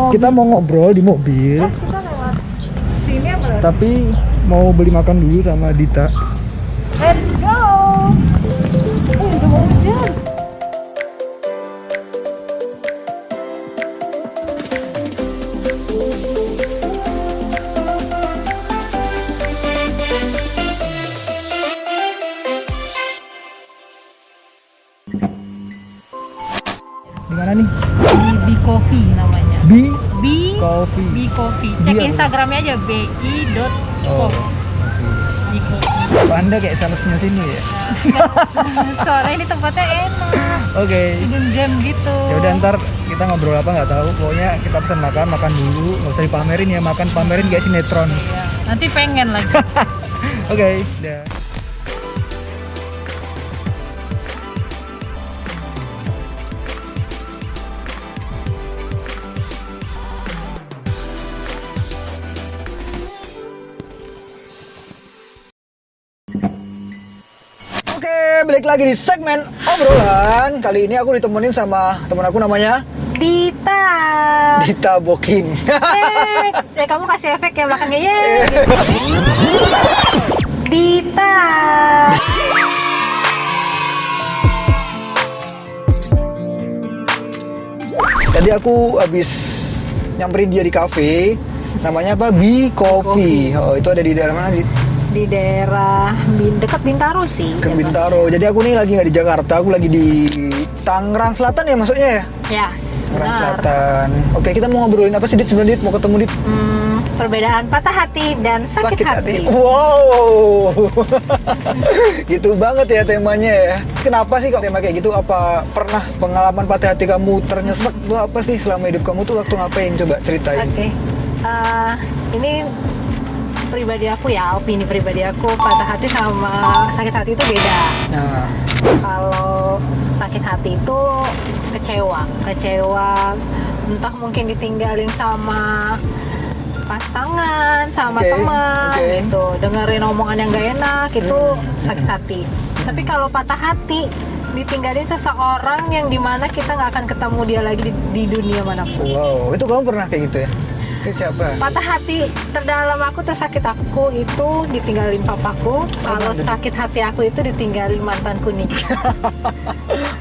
kita mau ngobrol di mobil. Kita lewat sini apa? Tapi mau beli makan dulu sama Dita. Let's go. Udah mau hujan. Di mana nih? Di B Coffee namanya. B B Coffee. B Coffee. Cek Bi apa? Instagramnya aja bi.co. Oh. B Coffee. Anda kayak salesnya sini ya? Soalnya ini tempatnya enak. Oke. Hidden gem gitu. Ya udah ntar kita ngobrol apa nggak tahu. Pokoknya kita pesan makan dulu. Nggak usah dipamerin ya, pamerin kayak sinetron. Iya. Nanti pengen lagi. Oke. Dah. Oke, balik lagi di segmen obrolan. Kali ini aku ditemenin sama temen aku namanya Dita. Dita Boking. Kamu kasih efek ya belakangnya ya. Dita. Tadi aku habis nyamperin dia di cafe. Namanya apa? B Coffee. Oh, itu ada di daerah mana? Di daerah dekat Bintaro sih. Ke Bintaro. Jadi aku nih lagi nggak di Jakarta, aku lagi di Tangerang Selatan ya maksudnya ya? Yes, Tangerang benar. Selatan. Oke, kita mau ngobrolin apa sih Dit sebenarnya Dit? Mau ketemu Dit? Perbedaan patah hati dan sakit hati. Wow. Gitu banget ya temanya ya. Kenapa sih kok tema kayak gitu? Apa pernah pengalaman patah hati kamu ternyesek tuh apa sih selama hidup kamu tuh waktu ngapain? Coba ceritain. Oke. Ini pribadi aku ya, opini pribadi aku, patah hati sama sakit hati itu beda. Nah, Kalau sakit hati itu kecewa, entah mungkin ditinggalin sama pasangan, sama Oke, teman oke. gitu, dengerin omongan yang gak enak itu sakit hati. Tapi kalau patah hati ditinggalin seseorang yang dimana kita nggak akan ketemu dia lagi di dunia manapun. wow, itu kamu pernah kayak gitu ya? Ke siapa? Patah hati terdalam aku, tersakit aku itu ditinggalin papaku. Kalau sakit hati aku itu ditinggalin mantanku nih.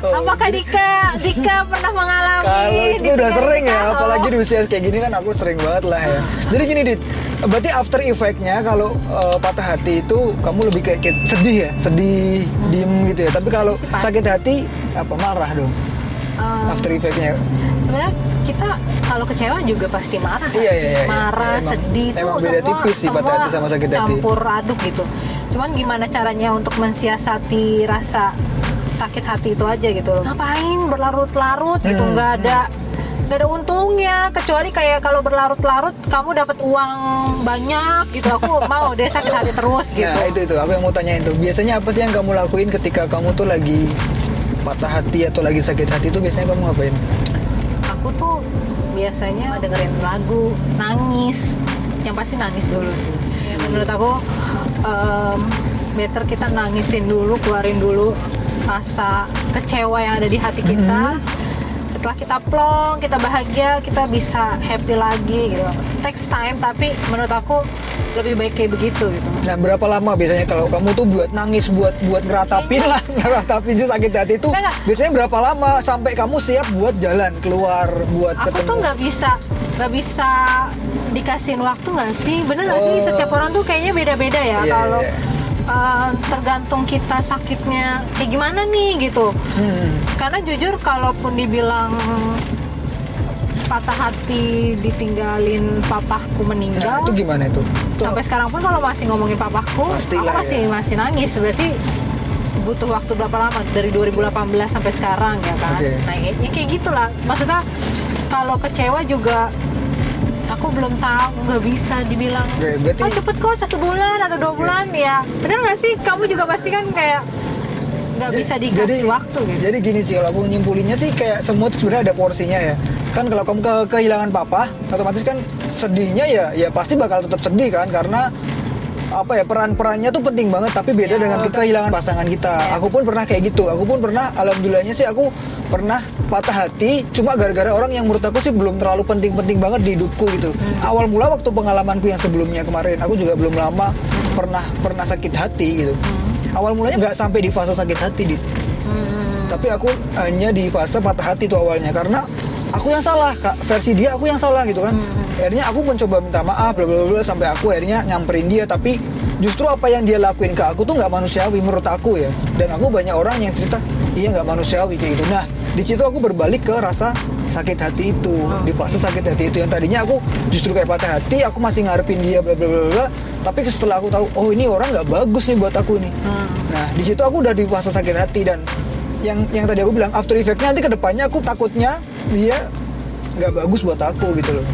Oh, Apakah Dika pernah mengalami? kalau itu udah ditinggalin sering ya, nikah? apalagi di usia kayak gini kan aku sering banget lah ya. Jadi gini Dit, berarti after effect-nya kalau patah hati itu kamu lebih kayak sedih ya, sedih, diem gitu ya. Tapi kalau Pasti. sakit hati apa marah dong? After effect-nya. Sebenarnya kita kalau kecewa juga pasti marah. Iya, iya, iya. Marah, Emang- sedih emang tuh beda semua, tipis sih patah hati sama sakit hati. campur aduk gitu. Cuman gimana caranya untuk mensiasati rasa sakit hati itu aja gitu loh. Ngapain berlarut-larut gitu, nggak ada untungnya, kecuali kayak kalau berlarut-larut kamu dapat uang banyak gitu. Aku mau deh sakit hati terus gitu. Nah itu aku yang mau tanyain tuh. Biasanya apa sih yang kamu lakuin ketika kamu tuh lagi patah hati atau lagi sakit hati tuh biasanya kamu ngapain? Aku tuh biasanya dengerin lagu, nangis. Yang pasti nangis dulu sih. Menurut aku better kita nangisin dulu, keluarin dulu rasa kecewa yang ada di hati kita. Setelah kita plong, kita bahagia, kita bisa happy lagi gitu. Takes time, tapi menurut aku lebih baik kayak begitu gitu. Nah berapa lama biasanya kalau kamu tuh buat nangis, buat ngeratapin lah, ngeratapin sih sakit hati itu Enggak. biasanya berapa lama sampai kamu siap buat jalan keluar buat Aku ketemu? tuh nggak bisa dikasihin waktu nggak sih? Bener nggak sih? Oh. Setiap orang tuh kayaknya beda-beda ya. Iya, Kalau iya. tergantung kita sakitnya kayak gimana nih gitu. Karena jujur kalaupun dibilang patah hati ditinggalin papaku Nah meninggal, itu gimana itu? sampai sekarang pun kalau masih ngomongin papaku, Pastilah aku ya. masih nangis. Berarti butuh waktu berapa lama dari 2018 sampai sekarang ya kan? Oke. Nah ya kayak gitulah. Maksudnya kalau kecewa juga aku belum tahu, nggak bisa dibilang Oke, berarti oh cepet kok 1 bulan atau 2 bulan ya. Bener nggak sih? Kamu juga pasti kan kayak nggak bisa dikasih waktu gitu. Jadi gini sih kalau aku nyimpulinnya sih kayak semua tuh sebenarnya ada porsinya ya. Kan kalau kamu kehilangan papa, otomatis kan sedihnya ya pasti bakal tetap sedih kan karena apa ya, peran-perannya tuh penting banget, tapi beda Ya. dengan kita kehilangan pasangan kita. Ya. Aku pun pernah kayak gitu. Aku pun pernah, alhamdulillahnya sih aku pernah patah hati cuma gara-gara orang yang menurut aku sih belum terlalu penting-penting banget di hidupku gitu. Awal mula waktu pengalamanku yang sebelumnya kemarin, aku juga belum lama pernah sakit hati gitu. Awal mulanya nggak sampai di fase sakit hati, Dit. Tapi aku hanya di fase patah hati tuh awalnya, karena aku yang salah, Kak. Versi dia aku yang salah gitu kan. Akhirnya aku mencoba minta maaf bla bla bla sampai aku akhirnya nyamperin dia, tapi justru apa yang dia lakuin ke aku tuh nggak manusiawi menurut aku ya. Dan aku banyak orang yang cerita iya nggak manusiawi kayak gitu. Nah di situ aku berbalik ke rasa sakit hati itu, di fase sakit hati itu yang tadinya aku justru kayak patah hati, aku masih ngarepin dia bla bla bla bla. Tapi setelah aku tahu oh ini orang nggak bagus nih buat aku nih. Nah di situ aku udah di fase sakit hati, dan yang tadi aku bilang after effect-nya nanti kedepannya aku takutnya dia nggak bagus buat aku gitu loh.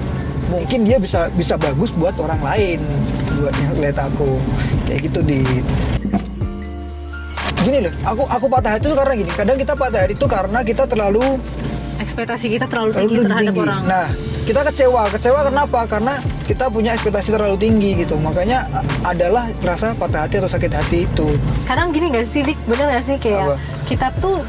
Mungkin dia bisa bagus buat orang lain, buat yang lihat aku kayak gitu. Gini loh, aku patah hati itu karena gini, kadang kita patah hati itu karena kita terlalu Ekspektasi kita terlalu tinggi terhadap orang. Nah kita kecewa kenapa? Karena kita punya ekspektasi terlalu tinggi gitu, makanya adalah rasa patah hati atau sakit hati itu. Kadang gini gak sih, Dik? Bener gak sih kayak Apa? kita tuh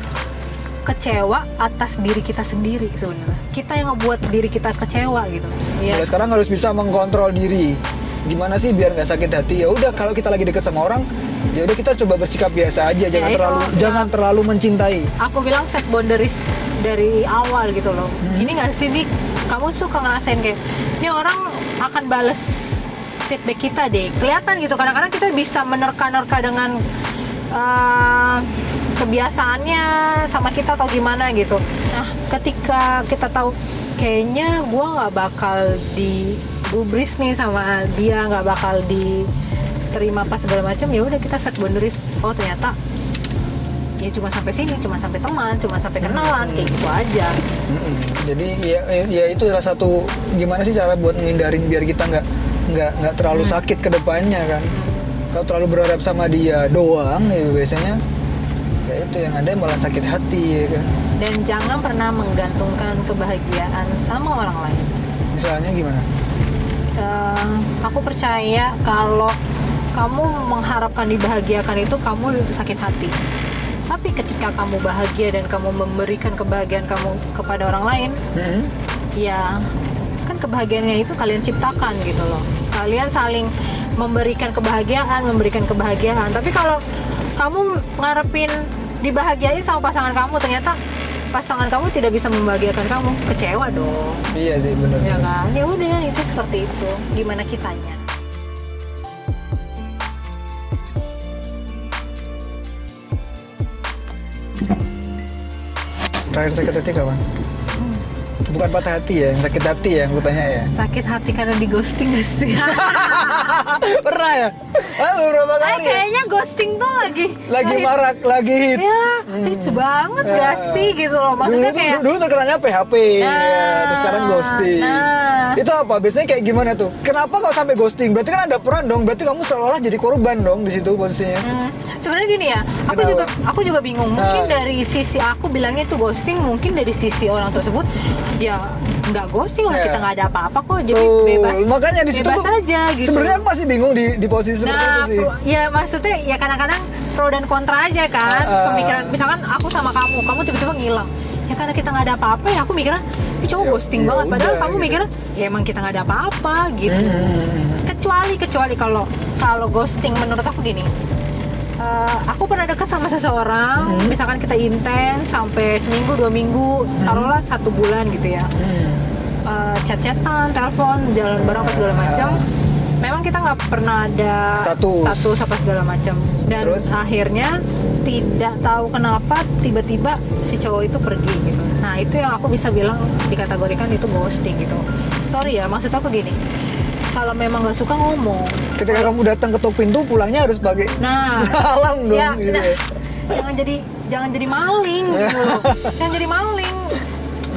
kecewa atas diri kita sendiri sebenarnya. Kita yang ngebuat diri kita kecewa gitu. Mulai Iya. sekarang harus bisa mengkontrol diri. Gimana sih biar nggak sakit hati? Ya udah kalau kita lagi deket sama orang, ya udah kita coba bersikap biasa aja, jangan itu, jangan terlalu mencintai. Aku bilang set boundaries dari awal gitu loh. Gini gak sih, Dik? Kamu suka ngerasain kayak ini orang akan bales feedback kita deh. Kelihatan gitu. Kadang-kadang kita bisa menerka-nerka dengan kebiasaannya sama kita atau gimana gitu. Nah, ketika kita tahu kayaknya gua nggak bakal digubris nih sama dia, nggak bakal diterima pas segala macam, ya udah kita set boundaries. Oh ternyata ya cuma sampai sini, cuma sampai teman, cuma sampai kenalan, kayak gitu aja. Jadi ya itu salah satu gimana sih cara buat menghindarin biar kita nggak terlalu sakit ke depannya kan. Kalau terlalu berharap sama dia doang ya biasanya ya itu yang ada malah sakit hati ya kan. Dan jangan pernah menggantungkan kebahagiaan sama orang lain. Misalnya gimana? Aku percaya kalau kamu mengharapkan dibahagiakan itu kamu sakit hati. Tapi ketika kamu bahagia dan kamu memberikan kebahagiaan kamu kepada orang lain, ya kan kebahagiaannya itu kalian ciptakan gitu loh. Kalian saling memberikan kebahagiaan. Tapi kalau kamu ngarepin dibahagiain sama pasangan kamu, ternyata pasangan kamu tidak bisa membahagiakan kamu, kecewa dong. Iya sih benar. Ya kan? Ya udah, itu seperti itu. Gimana kitanya? Terakhir sakit hati kapan? Bukan patah hati ya, yang sakit hati ya yang gue tanya ya. Sakit hati karena di ghosting gak sih? Pernah ya? Beberapa kali ya? Kayaknya ghosting tuh lagi Marak, lagi hit. ya, hits banget gak sih gitu loh. Maksudnya kayak dulu terkenalnya PHP, ya, terus sekarang ghosting. Itu apa? Biasanya kayak gimana tuh? Kenapa kok sampai ghosting? Berarti kan ada peran dong. Berarti kamu seolah-olah jadi korban dong di situ posisinya. Sebenarnya gini ya, aku juga bingung. Mungkin dari sisi aku bilangnya itu ghosting, mungkin dari sisi orang tersebut ya nggak ghosting, orang kita nggak ada apa-apa kok, jadi bebas. Makanya di situ bebas aja gitu. Sebenarnya aku masih bingung di posisi seperti itu sih. Ya maksudnya ya kadang-kadang pro dan kontra aja kan. Pemikiran misalkan aku sama kamu tiba-tiba ngilang. Ya karena kita nggak ada apa-apa ya aku mikirnya ini cowok ghosting banget. Padahal kamu mikirnya ya emang kita nggak ada apa-apa gitu. Kecuali kalau ghosting menurut aku gini. Aku pernah dekat sama seseorang, misalkan kita intens sampai seminggu, 2 minggu, taruhlah 1 bulan gitu ya. Chat-chatan, telepon, jalan bareng apa segala macam. Memang kita nggak pernah ada status apa segala macam. Dan terus? Akhirnya tidak tahu kenapa tiba-tiba si cowok itu pergi gitu. Nah itu yang aku bisa bilang dikategorikan itu ghosting gitu. Sorry ya, maksud aku gini. Kalau memang nggak suka ngomong. Ketika kamu datang ketuk pintu, pulangnya harus pakai salam dong. Ya, gitu. Jangan jadi maling gitu loh. Jangan jadi maling.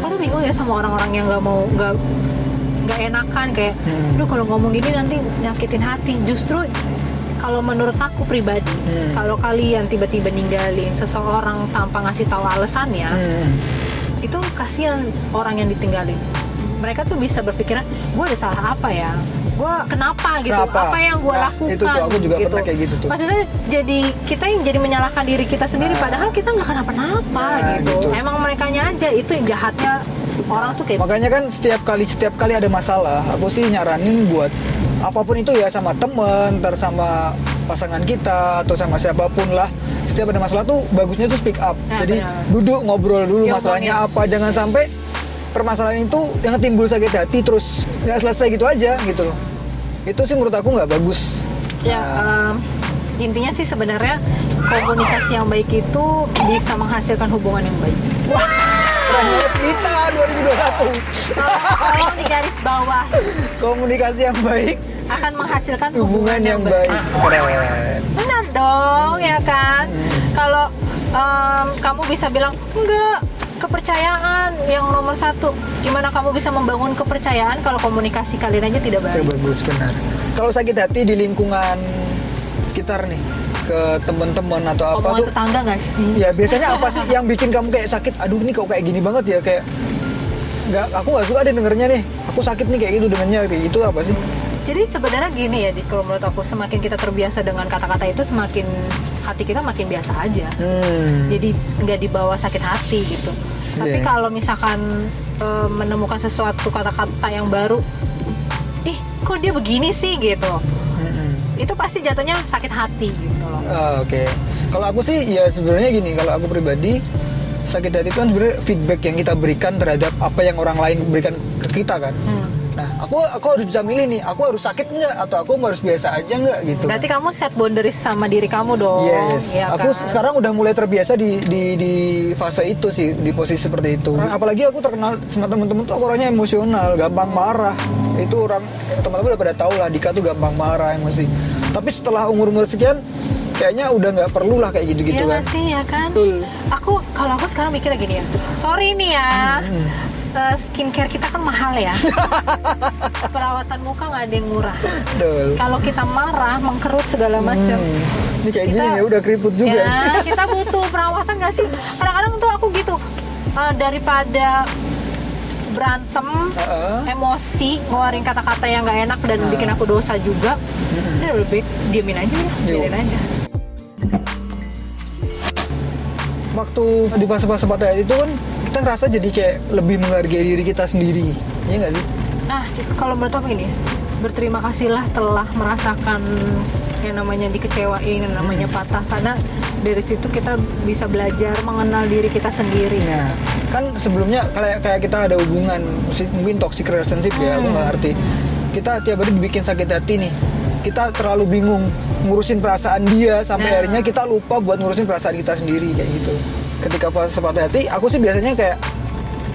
Aku bingung ya sama orang-orang yang nggak enakan kayak, aduh kalau ngomong gini nanti nyakitin hati. Justru kalau menurut aku pribadi, kalau kalian tiba-tiba ninggalin seseorang tanpa ngasih tahu alasannya, itu kasihan orang yang ditinggalin. mereka tuh bisa berpikiran, gue ada salah apa ya, gue kenapa gitu, Kenapa? apa yang gue Nah, lakukan itu tuh, aku juga pernah kayak gitu tuh. Maksudnya jadi kita yang jadi menyalahkan diri kita sendiri, Nah. padahal kita nggak kenapa-napa Nah, gitu. gitu. Emang merekanya aja itu yang jahatnya orang tuh kayak Makanya kan setiap kali ada masalah, aku sih nyaranin buat apapun itu ya, sama temen, ntar sama pasangan kita atau sama siapapun lah. Setiap ada masalah tuh bagusnya tuh speak up. Nah, Jadi benar. duduk ngobrol dulu Diomongin. masalahnya apa, jangan sampai permasalahan itu yang timbul sakit hati terus nggak selesai gitu aja gitu loh. Itu sih menurut aku nggak bagus. ya Nah, intinya sih sebenarnya komunikasi yang baik itu bisa menghasilkan hubungan yang baik. keren banget kita 2021. Tolong di garis bawah, Komunikasi yang baik, akan menghasilkan hubungan yang baik. Keren. Benar dong, ya kan? Kalau kamu bisa bilang enggak, kepercayaan yang nomor satu. Gimana kamu bisa membangun kepercayaan kalau komunikasi kalian aja tidak Oke, baik? bagus, benar. Kalau sakit hati di lingkungan sekitar nih, ke teman-teman atau apa Omongan tuh, tetangga nggak sih? ya biasanya apa sih yang bikin kamu kayak sakit? Aduh, ini kok kayak gini banget ya, kayak aku nggak suka deh dengernya nih. Aku sakit nih kayak gitu dengernya, kayak gitu apa sih? Jadi sebenarnya gini ya, kalau menurut aku semakin kita terbiasa dengan kata-kata itu, semakin hati kita makin biasa aja. Jadi nggak dibawa sakit hati gitu. Tapi Iya. kalau misalkan menemukan sesuatu kata-kata yang baru, ih kok dia begini sih gitu, itu pasti jatuhnya sakit hati gitu loh. Oke. Kalau aku sih ya sebenarnya gini, kalau aku pribadi sakit hati itu kan sebenarnya feedback yang kita berikan terhadap apa yang orang lain berikan ke kita kan. Nah, aku harus bisa milih nih, aku harus sakit nggak atau aku harus biasa aja nggak gitu. Berarti kamu set boundaries sama diri kamu dong. Yes, ya aku kan? sekarang udah mulai terbiasa di fase itu sih, di posisi seperti itu. Apalagi aku terkenal sama temen-temen tuh, aku orangnya emosional, gampang marah. Itu teman-teman udah pada tahu lah, Dika tuh gampang marah, emosi. Tapi setelah umur sekian, kayaknya udah nggak perlu lah kayak gitu-gitu Iya kan. nggak sih, ya kan? Betul. Kalau aku sekarang mikirnya gini ya, sorry nih ya, skincare kita kan mahal ya. Perawatan muka nggak ada yang murah. Betul. Kalau kita marah, mengkerut segala macam, Ini kayak gini Kita- ya, udah keriput juga. ya kita butuh perawatan nggak sih? Kadang-kadang tuh aku gitu, daripada berantem, Heeh. emosi, ngeluarin kata-kata yang nggak enak dan Nah. bikin aku dosa juga, udah lebih diemin aja ya, Yuk. biarin aja. Waktu di fase-fase patah hati itu kan kita ngerasa jadi kayak lebih menghargai diri kita sendiri, iya nggak sih? Nah, kalau menurut aku gini, berterima kasihlah telah merasakan yang namanya dikecewain, yang namanya patah, karena dari situ kita bisa belajar mengenal diri kita sendiri. Nah, kan sebelumnya kayak kita ada hubungan mungkin toxic relationship ya, aku nggak ngerti. Kita tiap hari dibikin sakit hati nih. Kita terlalu bingung ngurusin perasaan dia sampai Nah. akhirnya kita lupa buat ngurusin perasaan kita sendiri kayak gitu. Ketika pas patah hati, aku sih biasanya kayak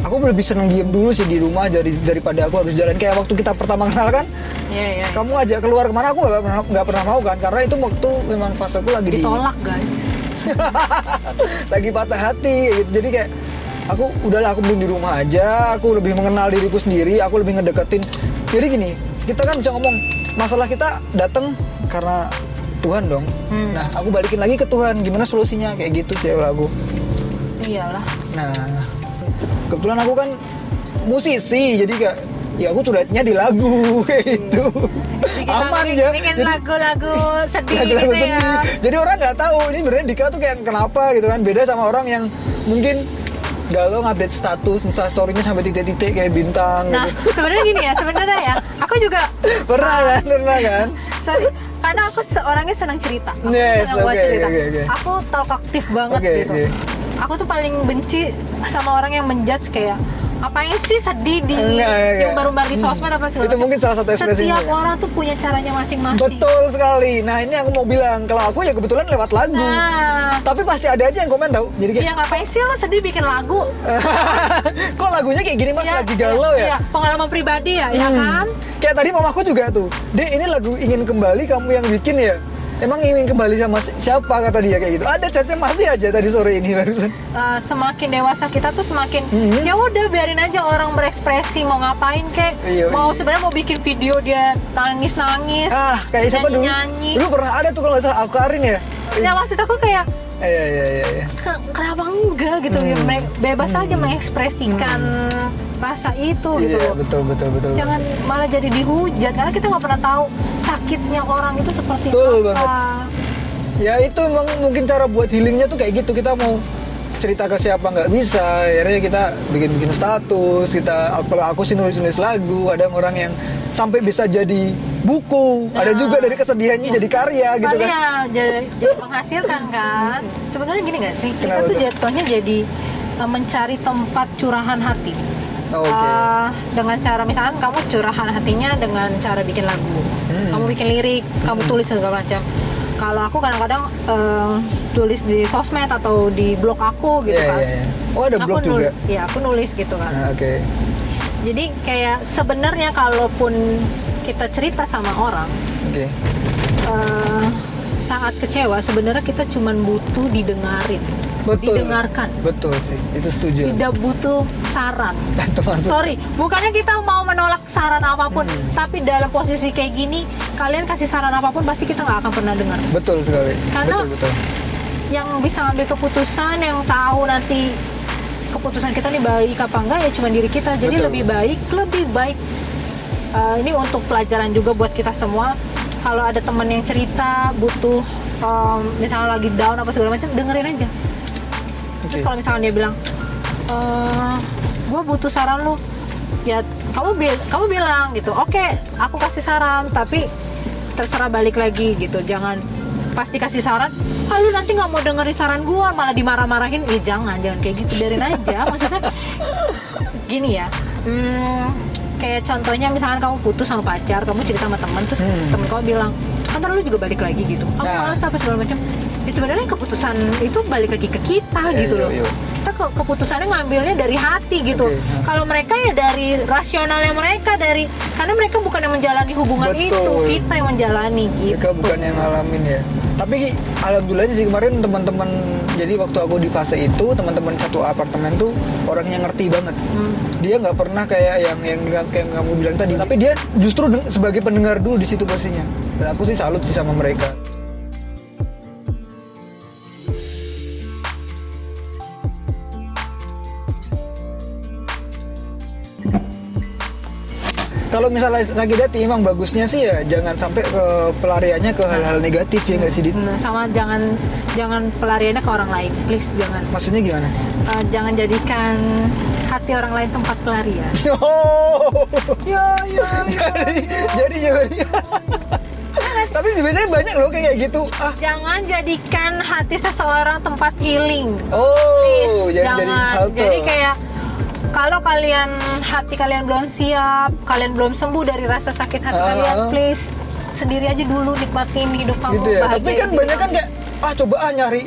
aku lebih seneng diem dulu sih di rumah daripada aku harus jalan. Kayak waktu kita pertama kenal kan, Iya. kamu ngajak keluar kemana aku nggak pernah mau kan, karena itu waktu memang faseku lagi Ditolak guys. lagi patah hati gitu. Jadi kayak aku udahlah, aku mending di rumah aja, aku lebih mengenal diriku sendiri, aku lebih ngedeketin. Jadi gini, kita kan bisa ngomong masalah kita datang karena Tuhan dong. Nah, aku balikin lagi ke Tuhan, gimana solusinya, kayak gitu sih aku. Iyalah. Nah, kebetulan aku kan musisi, jadi kayak ya aku curhatnya di lagu kayak gitu. Aman ya. Bikin Jadi- lagu-lagu sedih lagu-lagu gitu ya. sedih. Jadi orang nggak tahu ini sebenarnya Dika tuh kayak kenapa gitu kan, beda sama orang yang mungkin galau update status, Insta story-nya sampai titik-titik kayak bintang Nah, gitu. sebenarnya gini ya, sebenarnya ya, aku juga Pernah kan? sorry, karena aku orangnya senang cerita. Aku Yes, senang buat oke, cerita. oke. Aku talkatif banget Oke, gitu. oke. Aku tuh paling benci sama orang yang menjudge kayak ngapain sih sedih di Enggak. yang baru-baru di sosmed apa segala Itu mungkin salah satu ekspresinya. Setiap orang tuh punya caranya masing-masing. Betul sekali. Nah, ini aku mau bilang, kalau aku ya kebetulan lewat lagu. Nah, Tapi pasti ada aja yang komen tau. Jadi kayak, ya ngapain sih lo sedih bikin lagu? kok lagunya kayak gini mas, lagi galau ya? Iya, pengalaman pribadi ya, ya kan? Kayak tadi mamaku juga tuh, Dek ini lagu ingin kembali kamu yang bikin ya? Emang ingin kembali sama siapa, kata dia kayak gitu. Ada chatnya masih aja tadi sore ini barusan. Semakin dewasa kita tuh semakin Mhm. ya udah biarin aja orang berekspresi, mau ngapain kek, Iya, mau sebenarnya mau bikin video dia nangis Kayak siapa dulu? nyanyi. Dulu pernah ada tuh kalau nggak salah, Karin ya? Ya maksud aku kayak Iya. kenapa enggak gitu, bebas aja mengekspresikan rasa itu gitu Iya, loh. betul. Jangan malah jadi dihujat karena kita nggak pernah tahu sakitnya orang itu seperti Betul apa. Ya itu emang mungkin cara buat healingnya tuh kayak gitu. Kita mau cerita ke siapa nggak bisa, akhirnya kita bikin status, kalau aku sih nulis lagu, ada orang yang sampai bisa jadi buku, ada juga dari kesedihannya jadi karya gitu kan. Iya, jadi menghasilkan kan. Sebenarnya gini nggak sih, kita Kenapa tuh tuh? jatuhnya jadi mencari tempat curahan hati. Oke. Dengan cara misalkan kamu curahan hatinya dengan cara bikin lagu, kamu bikin lirik, kamu tulis segala macam. Kalau aku kadang-kadang tulis di sosmed atau di blog aku gitu kan. Iya. Oh ada blog juga. Iya, aku nulis gitu kan. Oke. Jadi kayak sebenarnya kalaupun kita cerita sama orang, Oke. saat kecewa sebenarnya kita cuma butuh didengarin, Betul. didengarkan. Betul sih, itu setuju. Tidak butuh saran. Termasuk. Sorry, bukannya kita mau menolak saran apapun, Hmm. tapi dalam posisi kayak gini, kalian kasih saran apapun pasti kita nggak akan pernah dengar. Betul sekali. Karena- Betul. Yang bisa ngambil keputusan, yang tahu nanti keputusan kita nih baik apa enggak ya cuma diri kita. Jadi Betul. lebih baik. Ini untuk pelajaran juga buat kita semua. Kalau ada temen yang cerita butuh misalnya lagi down apa segala macam, dengerin aja. Terus Oke. kalau misalnya dia bilang, gue butuh saran lu, ya kamu bilang gitu. Oke, aku kasih saran, tapi terserah balik lagi gitu. Jangan pasti kasih saran, lu nanti nggak mau dengerin saran gue, malah dimarah-marahin. Jangan kayak gitu, biarin aja. Maksudnya gini ya. Kayak contohnya misalkan kamu putus sama pacar, kamu cerita sama teman, terus temen kamu bilang, ntar lu juga balik lagi gitu. Aku Nah. malas apa segala macam. Ya sebenarnya keputusan itu balik lagi ke kita gitu loh. Kita keputusannya ngambilnya dari hati gitu. Oke. Kalau mereka ya dari rasionalnya mereka, karena mereka bukan yang menjalani hubungan Betul. itu, kita yang menjalani gitu. Mereka bukan yang ngalamin ya. Tapi alhamdulillah sih kemarin teman-teman, jadi waktu aku di fase itu teman-teman satu apartemen tuh orang yang ngerti banget. Dia nggak pernah kayak yang kamu bilang tadi, tapi dia justru sebagai pendengar dulu di situ posisinya. Dan aku sih salut sih sama mereka. Kalau misalnya sakit hati emang bagusnya sih ya jangan sampai pelariannya ke hal-hal negatif ya nggak sih Dit? Sama jangan pelariannya ke orang lain, please jangan. Maksudnya gimana? Jangan jadikan hati orang lain tempat pelarian. Oh, Ya. jadi tapi biasanya banyak loh kayak gitu. Jangan jadikan hati seseorang tempat healing. Oh, Please, jadi jangan. halte. Jadi kayak kalau hati kalian belum siap, kalian belum sembuh dari rasa sakit hati kalian, please sendiri aja dulu nikmatin hidup kamu, gitu ya. Tapi bahagiain kan diri banyak kan kamu. kayak coba nyari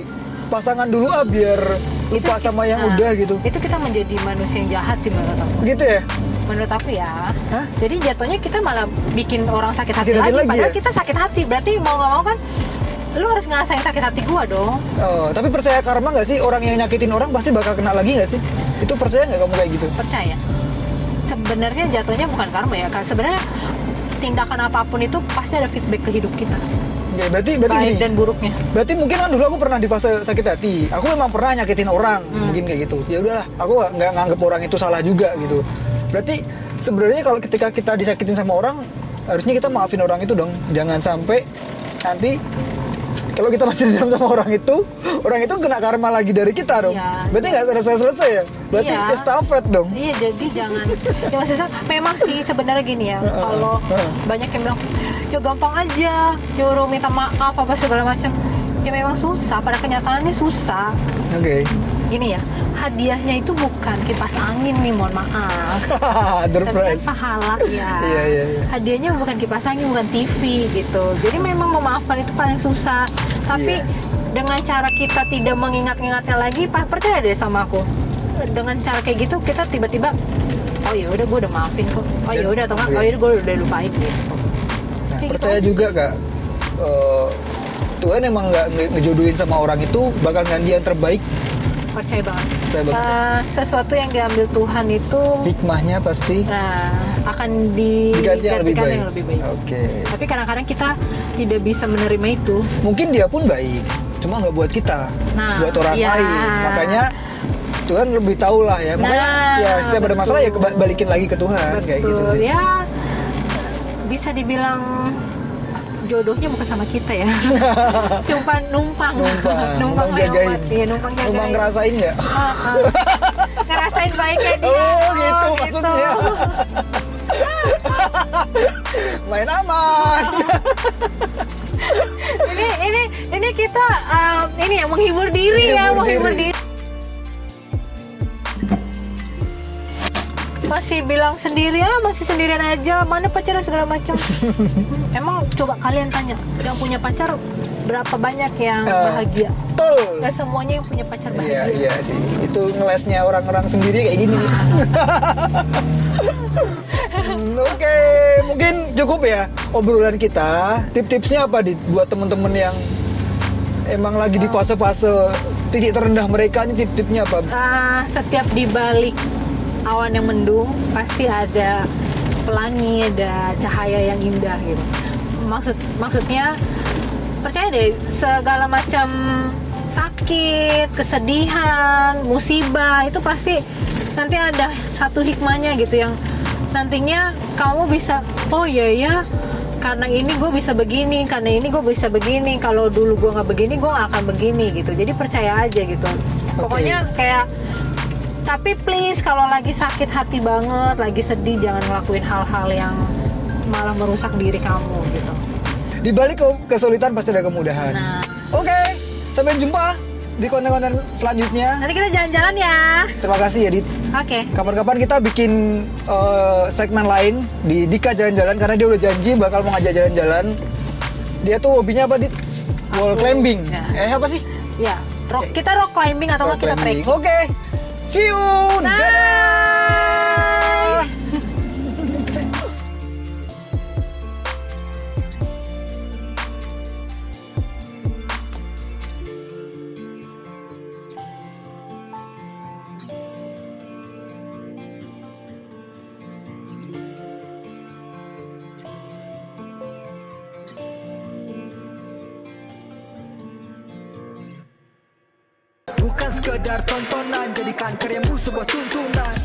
pasangan dulu biar lupa sama yang udah gitu. Itu kita menjadi manusia yang jahat sih menurut aku. Gitu ya? Menurut aku ya. Hah? Jadi jatuhnya kita malah bikin orang sakit hati Sakit hati lagi, lagi padahal ya? kita sakit hati. Berarti mau nggak mau kan lu harus ngerasain sakit hati gua dong. Oh, tapi percaya karma nggak sih orang yang nyakitin orang pasti bakal kena lagi nggak sih? Itu percaya nggak kamu kayak gitu? Percaya. Sebenarnya jatuhnya bukan karma ya, kan sebenarnya tindakan apapun itu pasti ada feedback ke hidup kita, Oke, berarti baik gini. dan buruknya. Berarti mungkin kan dulu aku pernah di fase sakit hati. Aku memang pernah nyakitin orang, mungkin kayak gitu. Ya udahlah, aku nggak nganggep orang itu salah juga gitu. Berarti sebenarnya kalau ketika kita disakitin sama orang, harusnya kita maafin orang itu dong. Jangan sampai nanti kalau kita masih dendam sama orang itu kena karma lagi dari kita dong. Iya. Berarti nggak selesai ya? Berarti Iya. estafet dong. Iya, jadi jangan. Ya maksudnya memang sih sebenarnya gini ya. Kalau banyak yang bilang, ya gampang aja nyuruh minta maaf apa segala macam. Ya memang susah. Pada kenyataannya susah. Oke. Gini ya, hadiahnya itu bukan kipas angin nih, mohon maaf. Door Tapi kan prize. pahala ya. Iya. Hadiahnya bukan kipas angin, bukan TV gitu. Jadi memang memaafkan itu paling susah. Tapi Iya. dengan cara kita tidak mengingat-ingatnya lagi, percaya deh sama aku. Dengan cara kayak gitu kita tiba-tiba, oh ya udah gue udah maafin kok. Oh ya udah atau enggak, oh ya gue udah lupain gitu. Nah, Kayak percaya gitu juga Kak, Tuhan emang nggak ngejodohin sama orang itu bakal ganti yang terbaik. Percaya banget. Percaya banget. Sesuatu yang diambil Tuhan itu, Hikmahnya pasti akan diganti yang lebih digantikan baik. yang lebih baik. Oke. Tapi kadang-kadang kita tidak bisa menerima itu. Mungkin dia pun baik, cuma nggak buat kita, Nah, buat orang iya. lain. Makanya Tuhan lebih tahu lah ya. Makanya Nah, ya setiap ada masalah ya betul. balikin lagi ke Tuhan kayak gitu Betul. sih. Ya bisa dibilang jodohnya bukan sama kita ya. Cuma numpang Numpang jagain. lewat, ya, numpang jagain. Emang ngerasain nggak? Ngerasain baiknya dia. Oh, gitu maksudnya. Main aman. ini kita ini ya menghibur diri ya, menghibur diri. diri. Masih bilang sendiri ya, masih sendirian aja, mana pacaran segala macam. Emang coba kalian tanya, yang punya pacar berapa banyak yang bahagia? Betul. Gak semuanya yang punya pacar Iya, bahagia. iya sih. Itu ngelesnya orang-orang sendiri kayak gini. Oke, mungkin cukup ya obrolan kita. Tip-tipsnya apa buat temen-temen yang emang lagi di fase-fase titik terendah mereka, ini tip-tipnya apa? Setiap di balik awan yang mendung pasti ada pelangi, ada cahaya yang indah gitu. Maksudnya percaya deh, segala macam sakit, kesedihan, musibah itu pasti nanti ada satu hikmahnya gitu yang nantinya kamu bisa, oh iya ya, karena ini gue bisa begini, karena ini gue bisa begini, kalau dulu gue nggak begini gue nggak akan begini gitu. Jadi percaya aja gitu. Pokoknya kayak, tapi please kalau lagi sakit hati banget, lagi sedih, jangan ngelakuin hal-hal yang malah merusak diri kamu gitu. Di balik kesulitan pasti ada kemudahan. Nah, Oke, sampai jumpa di konten-konten selanjutnya. nanti kita jalan-jalan ya. Terima kasih ya Dit. Oke. Kapan-kapan kita bikin segmen lain di Dika jalan-jalan, karena dia udah janji bakal mau ngajak jalan-jalan. Dia tuh hobinya apa Dit? Wall climbing. Ya. Apa sih? Ya, kita rock climbing atau nggak kita trekking. Oke. See you. Dadah. Bukan sekedar tontonan, jadikan karyamu sebuah tuntunan.